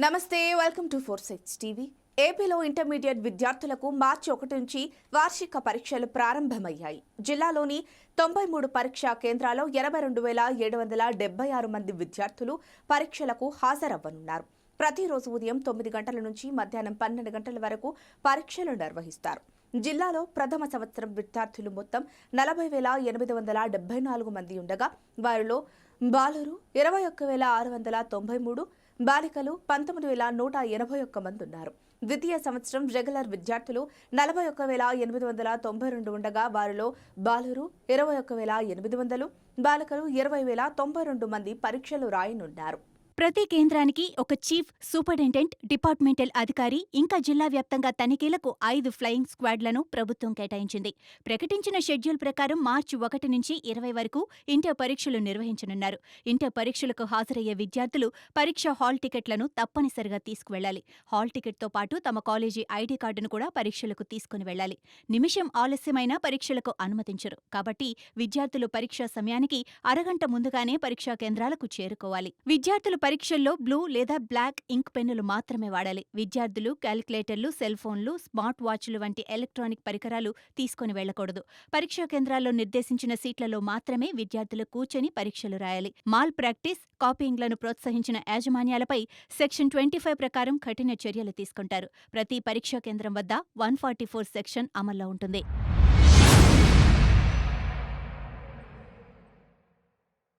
నమస్తే, welcome to 4 TV. ఏపీలో intermediate విద్యార్థులకు మార్చి 1 నుంచి వార్షిక పరీక్షలు ప్రారంభమయ్యాయి. జిల్లాలోని 93 పరీక్షా కేంద్రాల్లో 82,776 మంది విద్యార్థులు పరీక్షలకు హాజరవ్వనున్నారు. ప్రతిరోజు ఉదయం 9 గంటల నుంచి మధ్యాహ్నం 12 గంటల వరకు పరీక్షలు నిర్వహిస్తారు. జిల్లాలో ప్రథమ సంవత్సరం విద్యార్థులు మొత్తం 40,874 మంది ఉండగా వారిలో బాలురు 21,693, బాలికలు 19,181 మంది ఉన్నారు. ద్వితీయ సంవత్సరం రెగ్యులర్ విద్యార్థులు 41,892 ఉండగా వారిలో బాలురు 21,800, బాలికలు 20,092 మంది పరీక్షలు రాయనున్నారు. ప్రతి కేంద్రానికి ఒక చీఫ్ సూపరింటెండెంట్, డిపార్ట్మెంటల్ అధికారి, ఇంకా జిల్లా వ్యాప్తంగా తనిఖీలకు 5 ఫ్లయింగ్ స్క్వాడ్లను ప్రభుత్వం కేటాయించింది. ప్రకటించిన షెడ్యూల్ ప్రకారం మార్చి 1 నుంచి 20 వరకు ఇంటర్ పరీక్షలు నిర్వహించనున్నారు. ఇంటర్ పరీక్షలకు హాజరయ్యే విద్యార్థులు పరీక్ష హాల్ టికెట్లను తప్పనిసరిగా తీసుకువెళ్లాలి. హాల్ టికెట్తో పాటు తమ కాలేజీ ఐడీ కార్డును కూడా పరీక్షలకు తీసుకుని వెళ్లాలి. నిమిషం ఆలస్యమైనా పరీక్షలకు అనుమతించరు. కాబట్టి విద్యార్థులు పరీక్షా సమయానికి అరగంట ముందుగానే పరీక్షా కేంద్రాలకు చేరుకోవాలి. విద్యార్థులు పరీక్షల్లో బ్లూ లేదా బ్లాక్ ఇంక్ పెన్నులు మాత్రమే వాడాలి. విద్యార్థులు క్యాలిక్యులేటర్లు, సెల్ ఫోన్లు, స్మార్ట్ వాచ్లు వంటి ఎలక్ట్రానిక్ పరికరాలు తీసుకుని వెళ్లకూడదు. పరీక్షా కేంద్రాల్లో నిర్దేశించిన సీట్లలో మాత్రమే విద్యార్థులు కూర్చొని పరీక్షలు రాయాలి. మాల్ ప్రాక్టీస్, కాపీయింగ్లను ప్రోత్సహించిన యాజమాన్యాలపై సెక్షన్ 25 ప్రకారం కఠిన చర్యలు తీసుకుంటారు. ప్రతి పరీక్షా కేంద్రం వద్ద 144 సెక్షన్ అమల్లో ఉంటుంది.